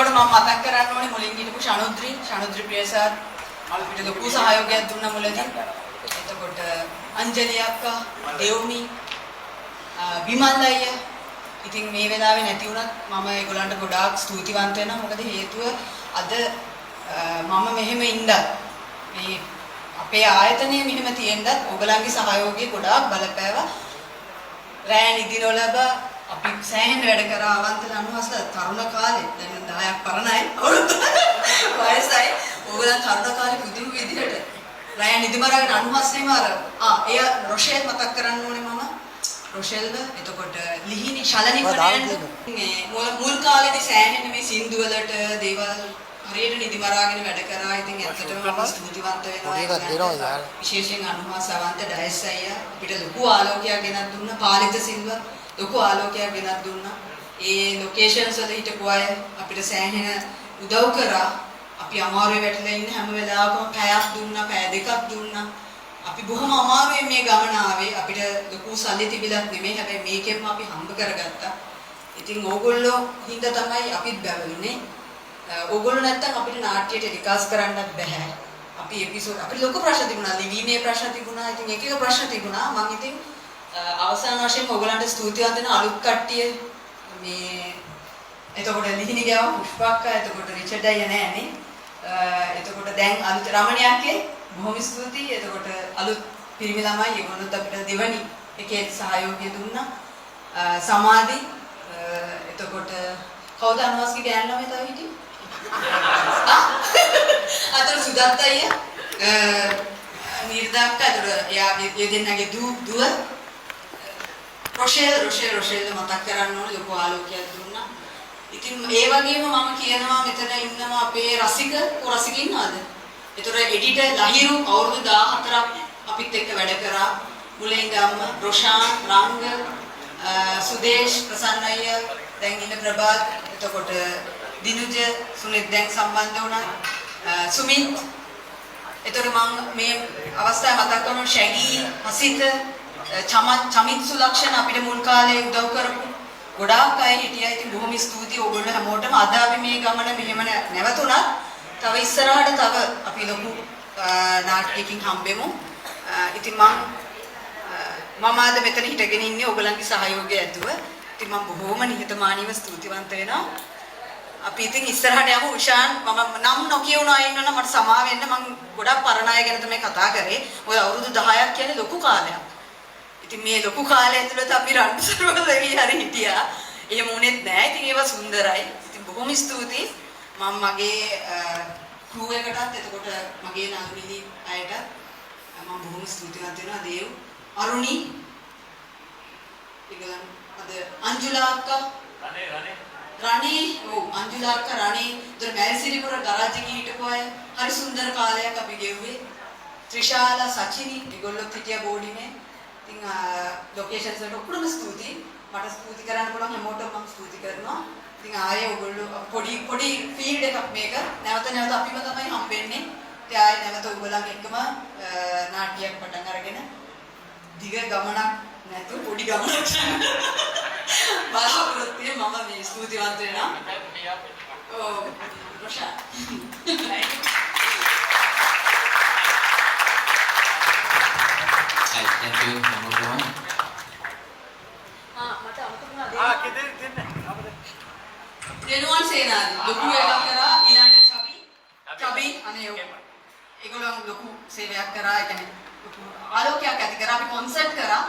එතකොට මම මතක් කරන්න ඕනේ මුලින් හිටපු ශනුද්‍රි ප්‍රියසාර් අපිට ලොකු සහයෝගයක් දුන්නා මුලදී. එතකොට අංජලි අක්කා, දේව්මි, විමල් අයියා. ඉතින් මේ වෙලාවේ නැති වුණත් මම ඒගොල්ලන්ට ගොඩාක් ස්තුතිවන්ත වෙනවා. මොකද හේතුව අද මම මෙහෙම ඉඳත් මේ අපේ ආයතනයේ මෙහෙම තියෙන්නත් ඔයගලන්ගේ සහයෝගය ගොඩාක් බලපෑවා. රෑ නිදි නොලබ අපි සෑහෙන වැඩ කරා අවන්තල අනුහස තරුණ කාලේ දැන් 10ක් පරණයි වයසයි ඕගොල්ලන් තරුණ කාලේ පුදුම විදිහට රෑ නිදි මරගෙන අනුහස්සේම අර එය රොෂෙල් මතක් කරන්න ඕනේ මම රොෂෙල්ද එතකොට ලිහිණි ශලනි ෆර්නෑන්ඩ් මුල් කාලේදී සෑහෙන මේ සින්දු වලට දේවල් හරියට නිදි මරාගෙන වැඩ කරා. ඉතින් ඇත්තටම මම ස්තුතිවන්ත වෙනවා. විශේෂයෙන් අනුහස අවන්ත ඩයස් අයියා අපිට ලොකු ආලෝකයක් ගෙනත් දුන්නා. පාලිත සිල්වා ලොකු ආලෝකයක් ගෙනත් දුන්නා. ඒ ලොකේෂන්ස් වල හිටපු අය අපිට සෑහෙන උදව් කරා. අපි අමාරුවේ වැටලා ඉන්න හැම වෙලාවකම පැයක් දුන්නා, පැය දෙකක් දුන්නා. අපි බොහොම අමාරුවෙන් මේ ගමන ආවේ. අපිට ලොකු සල්ලි තිබිලත් නෙමෙයි. හැබැයි මේකෙන්ම අපි හම්බ කරගත්තා. ඉතින් ඕගොල්ලෝ හින්දා තමයි අපිත් බැවුනේ. ඕගොල්ලෝ නැත්තම් අපිට නාට්‍යයට රිකාස් කරන්නත් බෑ. අපි එපිසෝඩ් අපිට ලොකු ප්‍රශ්න තිබුණා. ලිවීමේ ප්‍රශ්න තිබුණා. ඉතින් එක ප්‍රශ්න තිබුණා. මම ඉතින් අවසාන වශයෙන් ඔයගලන්ට ස්තුතිවන්ත වෙන අලුත් කට්ටිය මේ එතකොට ලිහිණි ගාව පුෂ්පක්කා එතකොට රිචඩ් අයියා නෑනේ. එතකොට දැන් අලුත් රමණියක්ගේ බොහොම ස්තුතියි. එතකොට අලුත් පිරිමි ළමයි ඒගොල්ලොත් අපිට දෙවනි එකේ සහයෝගය දුන්නා. සමාධි එතකොට කවුද අනවස්ගේ ගෑනු ළමයි තව හිටියේ? අතන සුදත් අයියා නිර්දාක්ක එතකොට එයා දෙන්නගේ දුව රොෂෙල් මතක් කරන්න ඕනේ ලොකු ආලෝකයක් දුන්නා. ඉතින් ඒ වගේම මම කියනවා මෙතන ඉන්නවා අපේ රසික ඉන්නවද? ඒතර එඩිටර් ලහිරු අවුරුදු 14ක් අපිත් එක්ක වැඩ කරා. මුලින් ඉඳන්ම රොෂාන්, රංග, සුදේශ්, ප්‍රසන්න අයියා, දැන් ඉන්න ප්‍රභාත්, එතකොට දිනුජ, සුනිත් දැන් සම්බන්ධ වුණා. සුමිත්. ඒතර මම මේ අවස්ථාවේ මතක් කරනවා ශැගී, හසිත, චමිත් සුලක්ෂණ අපිට මුල් කාලේ උදව් කරපු ගොඩාක් අය හිටියා. ඉතින් බොහොම ස්තුතියි ඔයගොල්ලෝ හැමෝටම. අද අපි මේ ගමන මෙහෙම නැවතුණත් තව ඉස්සරහට තව අපි ලොකු නාටකයකින් හම්බෙමු. ඉතින් මම අද මෙතන හිටගෙන ඉන්නේ ඔයගලන්ගේ සහයෝගය ඇතුව. ඉතින් මම බොහොම නිහතමානීව ස්තුතිවන්ත වෙනවා. අපි ඉතින් ඉස්සරහට යමු. උෂාන් මම නම් නොකියුණා ඉන්නවනම් මට සමා වෙන්න. මම ගොඩක් පරණ අය ගැන තමයි කතා කරේ. ඔය අවුරුදු 10ක් කියන්නේ ලොකු කාලයක්. ඉතින් මේ ලොකු කාලය ඇතුළත අපි රණ්ඩුසරවල හරි හිටියා. එහෙම වුණෙත් නෑ. ඉතින් ඒවා සුන්දරයි. ඉතින් බොහොම ස්තුතියි. මම මගේ ක්‍රූ එකටත් එතකොට මගේ නළුනිලි අයට මම බොහොම ස්තුතිවන්ත වෙනවා. දේව්, අරුණි, ඊගොල්ලන් අද අංජුලා අක්කා රණේ අංජුලා අක්කා රණේ උදේ මැල්සිරිපුර ගරාජ් එකේ හිටපු අය හරි සුන්දර කාලයක් අපි ගෙව්වේ. ත්‍රිෂාලා, සචිනි ඊගොල්ලොත් හිටියා බෝඩිමේ. ඉතින් ලොකේෂන්ස් වලට ඔක්කොම ස්තුතියි. මට ස්තුති කරන්න පුළුවන් හැමෝටම මම ස්තුති කරනවා. ඉතින් ආයේ ඔයගොල්ලෝ පොඩි ෆීල්ඩ් එකක් මේක. නැවත අපිම තමයි හම්බෙන්නේ. ඉතින් ආයේ නැවත ඔයගොල්ලන් එක්කම නාට්‍යයක් පටන් අරගෙන දිග ගමනක් නැතු පොඩි ගමනක් බලාපොරොත්තුෙන් මම මේ ස්තුතිවන්ත වෙනවා. ඔව් රොෂා. Thank you, everyone. මට අමතක දෙනුවන් සේනාධි ලොකු එකක් කරා. ඊළඟට චබි අනේ ඒගොල්ලෝ ලොකු සේවයක් කරා. ඒ කියන්නේ ලොකු ආලෝකයක් ඇති කරා. අපි කොන්සර්ට් කරා.